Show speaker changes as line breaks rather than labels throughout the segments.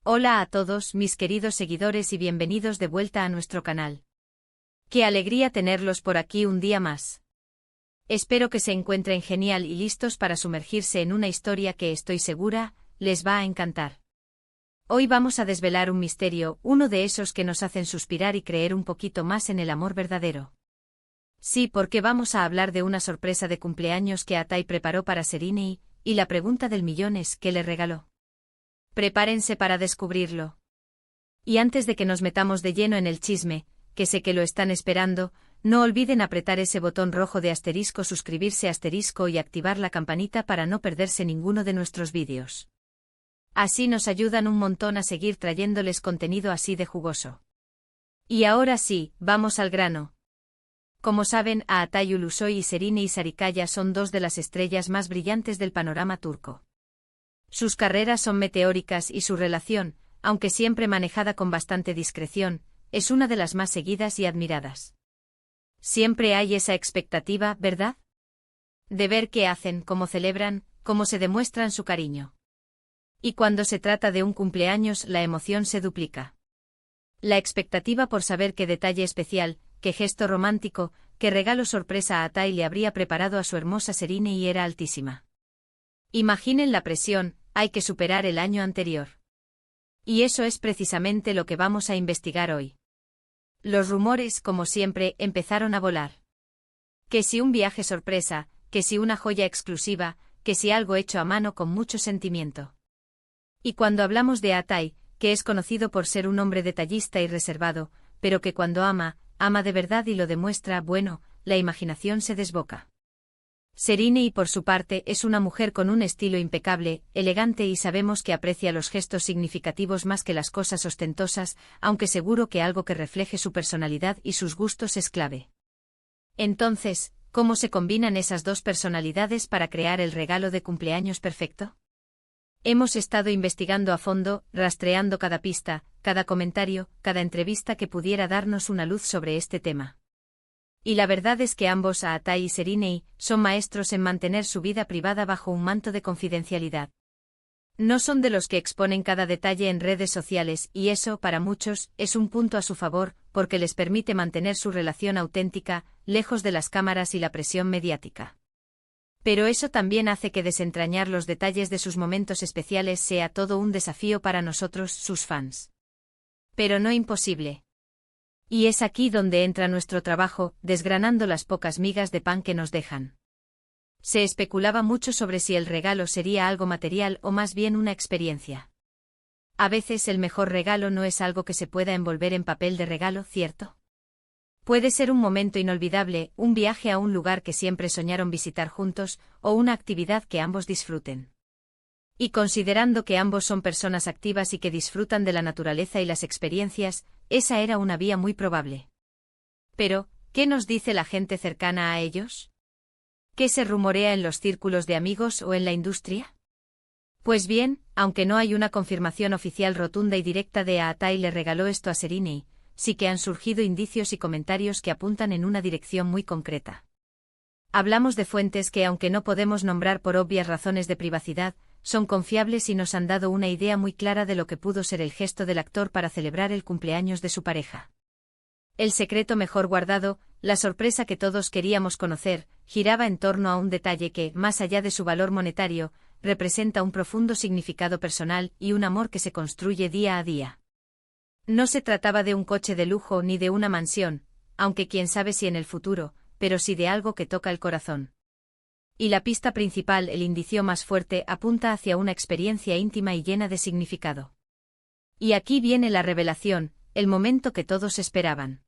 Hola a todos mis queridos seguidores y bienvenidos de vuelta a nuestro canal. Qué alegría tenerlos por aquí un día más. Espero que se encuentren genial y listos para sumergirse en una historia que estoy segura, les va a encantar. Hoy vamos a desvelar un misterio, uno de esos que nos hacen suspirar y creer un poquito más en el amor verdadero. Sí, porque vamos a hablar de una sorpresa de cumpleaños que Atai preparó para Serine y la pregunta del millón es ¿qué le regaló? Prepárense para descubrirlo. Y antes de que nos metamos de lleno en el chisme, que sé que lo están esperando, no olviden apretar ese botón rojo de asterisco, suscribirse asterisco y activar la campanita para no perderse ninguno de nuestros vídeos. Así nos ayudan un montón a seguir trayéndoles contenido así de jugoso. Y ahora sí, vamos al grano. Como saben, Atai Ulusoy y Serine Sarıkaya son dos de las estrellas más brillantes del panorama turco. Sus carreras son meteóricas y su relación, aunque siempre manejada con bastante discreción, es una de las más seguidas y admiradas. Siempre hay esa expectativa, ¿verdad? De ver qué hacen, cómo celebran, cómo se demuestran su cariño. Y cuando se trata de un cumpleaños, la emoción se duplica. La expectativa por saber qué detalle especial, qué gesto romántico, qué regalo sorpresa a Atai le habría preparado a su hermosa Serine y era altísima. Imaginen la presión, hay que superar el año anterior. Y eso es precisamente lo que vamos a investigar hoy. Los rumores, como siempre, empezaron a volar. Que si un viaje sorpresa, que si una joya exclusiva, que si algo hecho a mano con mucho sentimiento. Y cuando hablamos de Atai, que es conocido por ser un hombre detallista y reservado, pero que cuando ama, ama de verdad y lo demuestra, bueno, la imaginación se desboca. Serine por su parte es una mujer con un estilo impecable, elegante y sabemos que aprecia los gestos significativos más que las cosas ostentosas, aunque seguro que algo que refleje su personalidad y sus gustos es clave. Entonces, ¿cómo se combinan esas dos personalidades para crear el regalo de cumpleaños perfecto? Hemos estado investigando a fondo, rastreando cada pista, cada comentario, cada entrevista que pudiera darnos una luz sobre este tema. Y la verdad es que ambos, Atai y Serine, son maestros en mantener su vida privada bajo un manto de confidencialidad. No son de los que exponen cada detalle en redes sociales y eso, para muchos, es un punto a su favor, porque les permite mantener su relación auténtica, lejos de las cámaras y la presión mediática. Pero eso también hace que desentrañar los detalles de sus momentos especiales sea todo un desafío para nosotros, sus fans. Pero no imposible. Y es aquí donde entra nuestro trabajo, desgranando las pocas migas de pan que nos dejan. Se especulaba mucho sobre si el regalo sería algo material o más bien una experiencia. A veces el mejor regalo no es algo que se pueda envolver en papel de regalo, ¿cierto? Puede ser un momento inolvidable, un viaje a un lugar que siempre soñaron visitar juntos, o una actividad que ambos disfruten. Y considerando que ambos son personas activas y que disfrutan de la naturaleza y las experiencias, esa era una vía muy probable. Pero, ¿qué nos dice la gente cercana a ellos? ¿Qué se rumorea en los círculos de amigos o en la industria? Pues bien, aunque no hay una confirmación oficial rotunda y directa de Atai le regaló esto a Serine, sí que han surgido indicios y comentarios que apuntan en una dirección muy concreta. Hablamos de fuentes que, aunque no podemos nombrar por obvias razones de privacidad, son confiables y nos han dado una idea muy clara de lo que pudo ser el gesto del actor para celebrar el cumpleaños de su pareja. El secreto mejor guardado, la sorpresa que todos queríamos conocer, giraba en torno a un detalle que, más allá de su valor monetario, representa un profundo significado personal y un amor que se construye día a día. No se trataba de un coche de lujo ni de una mansión, aunque quién sabe si en el futuro, pero sí de algo que toca el corazón. Y la pista principal, el indicio más fuerte, apunta hacia una experiencia íntima y llena de significado. Y aquí viene la revelación, el momento que todos esperaban.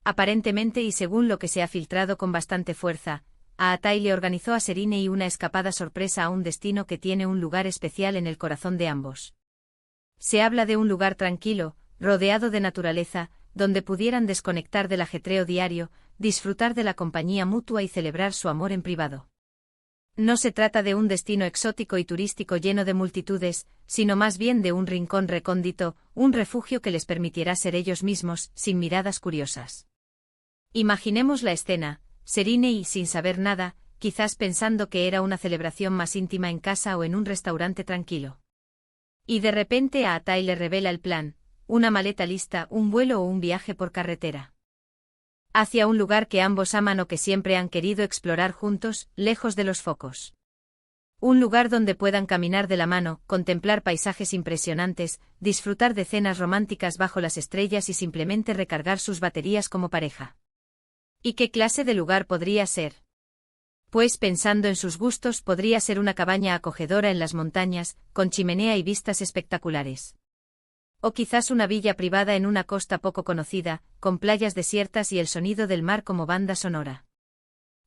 Aparentemente y según lo que se ha filtrado con bastante fuerza, Atai le organizó a Serine una escapada sorpresa a un destino que tiene un lugar especial en el corazón de ambos. Se habla de un lugar tranquilo, rodeado de naturaleza, donde pudieran desconectar del ajetreo diario, disfrutar de la compañía mutua y celebrar su amor en privado. No se trata de un destino exótico y turístico lleno de multitudes, sino más bien de un rincón recóndito, un refugio que les permitirá ser ellos mismos, sin miradas curiosas. Imaginemos la escena, Serine sin saber nada, quizás pensando que era una celebración más íntima en casa o en un restaurante tranquilo. Y de repente a Atai le revela el plan, una maleta lista, un vuelo o un viaje por carretera. Hacia un lugar que ambos aman o que siempre han querido explorar juntos, lejos de los focos. Un lugar donde puedan caminar de la mano, contemplar paisajes impresionantes, disfrutar de cenas románticas bajo las estrellas y simplemente recargar sus baterías como pareja. ¿Y qué clase de lugar podría ser? Pues pensando en sus gustos podría ser una cabaña acogedora en las montañas, con chimenea y vistas espectaculares. O quizás una villa privada en una costa poco conocida, con playas desiertas y el sonido del mar como banda sonora.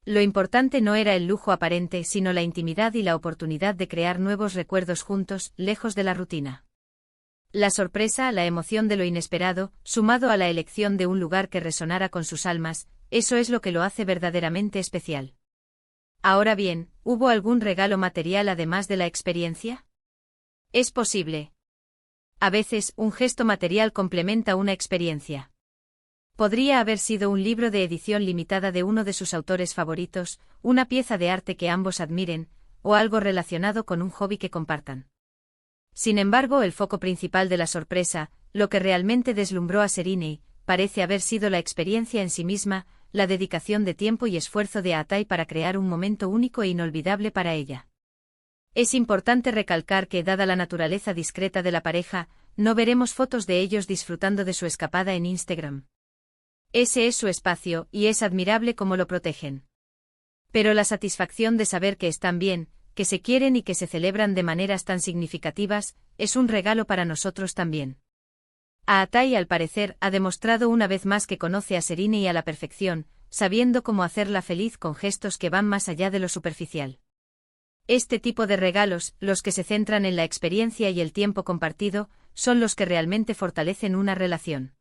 Lo importante no era el lujo aparente, sino la intimidad y la oportunidad de crear nuevos recuerdos juntos, lejos de la rutina. La sorpresa, la emoción de lo inesperado, sumado a la elección de un lugar que resonara con sus almas, eso es lo que lo hace verdaderamente especial. Ahora bien, ¿hubo algún regalo material además de la experiencia? Es posible. A veces, un gesto material complementa una experiencia. Podría haber sido un libro de edición limitada de uno de sus autores favoritos, una pieza de arte que ambos admiren, o algo relacionado con un hobby que compartan. Sin embargo, el foco principal de la sorpresa, lo que realmente deslumbró a Serine, parece haber sido la experiencia en sí misma, la dedicación de tiempo y esfuerzo de Atai para crear un momento único e inolvidable para ella. Es importante recalcar que, dada la naturaleza discreta de la pareja, no veremos fotos de ellos disfrutando de su escapada en Instagram. Ese es su espacio, y es admirable cómo lo protegen. Pero la satisfacción de saber que están bien, que se quieren y que se celebran de maneras tan significativas, es un regalo para nosotros también. Atai, al parecer, ha demostrado una vez más que conoce a Serine y a la perfección, sabiendo cómo hacerla feliz con gestos que van más allá de lo superficial. Este tipo de regalos, los que se centran en la experiencia y el tiempo compartido, son los que realmente fortalecen una relación.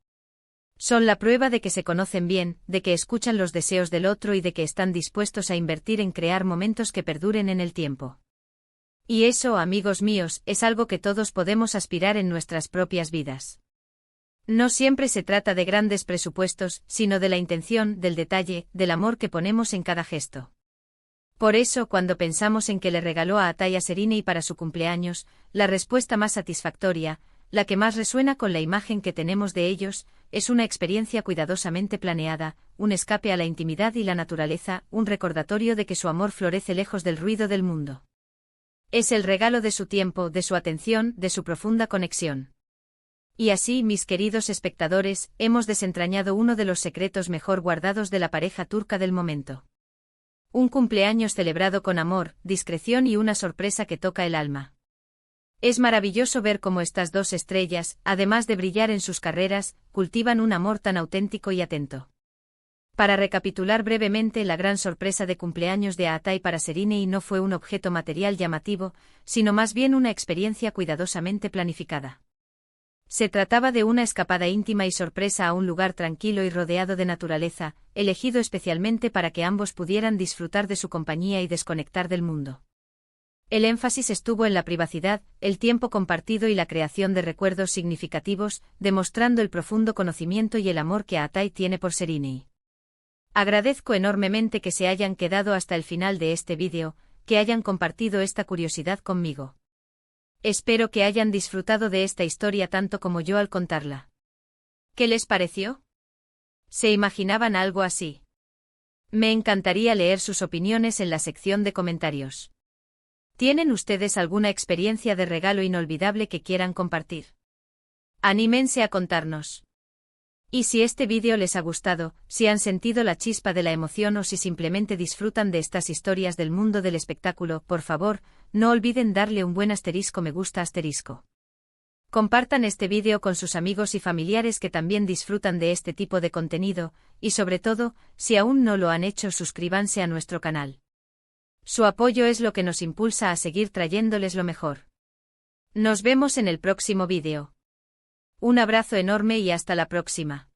Son la prueba de que se conocen bien, de que escuchan los deseos del otro y de que están dispuestos a invertir en crear momentos que perduren en el tiempo. Y eso, amigos míos, es algo que todos podemos aspirar en nuestras propias vidas. No siempre se trata de grandes presupuestos, sino de la intención, del detalle, del amor que ponemos en cada gesto. Por eso, cuando pensamos en que le regaló a Atai a Serine para su cumpleaños, la respuesta más satisfactoria, la que más resuena con la imagen que tenemos de ellos, es una experiencia cuidadosamente planeada, un escape a la intimidad y la naturaleza, un recordatorio de que su amor florece lejos del ruido del mundo. Es el regalo de su tiempo, de su atención, de su profunda conexión. Y así, mis queridos espectadores, hemos desentrañado uno de los secretos mejor guardados de la pareja turca del momento. Un cumpleaños celebrado con amor, discreción y una sorpresa que toca el alma. Es maravilloso ver cómo estas dos estrellas, además de brillar en sus carreras, cultivan un amor tan auténtico y atento. Para recapitular brevemente, la gran sorpresa de cumpleaños de Atai para Serine no fue un objeto material llamativo, sino más bien una experiencia cuidadosamente planificada. Se trataba de una escapada íntima y sorpresa a un lugar tranquilo y rodeado de naturaleza, elegido especialmente para que ambos pudieran disfrutar de su compañía y desconectar del mundo. El énfasis estuvo en la privacidad, el tiempo compartido y la creación de recuerdos significativos, demostrando el profundo conocimiento y el amor que Atai tiene por Serine. Agradezco enormemente que se hayan quedado hasta el final de este vídeo, que hayan compartido esta curiosidad conmigo. Espero que hayan disfrutado de esta historia tanto como yo al contarla. ¿Qué les pareció? ¿Se imaginaban algo así? Me encantaría leer sus opiniones en la sección de comentarios. ¿Tienen ustedes alguna experiencia de regalo inolvidable que quieran compartir? Anímense a contarnos. Y si este vídeo les ha gustado, si han sentido la chispa de la emoción o si simplemente disfrutan de estas historias del mundo del espectáculo, por favor, no olviden darle un buen me gusta. Compartan este vídeo con sus amigos y familiares que también disfrutan de este tipo de contenido, y sobre todo, si aún no lo han hecho, suscríbanse a nuestro canal. Su apoyo es lo que nos impulsa a seguir trayéndoles lo mejor. Nos vemos en el próximo vídeo. Un abrazo enorme y hasta la próxima.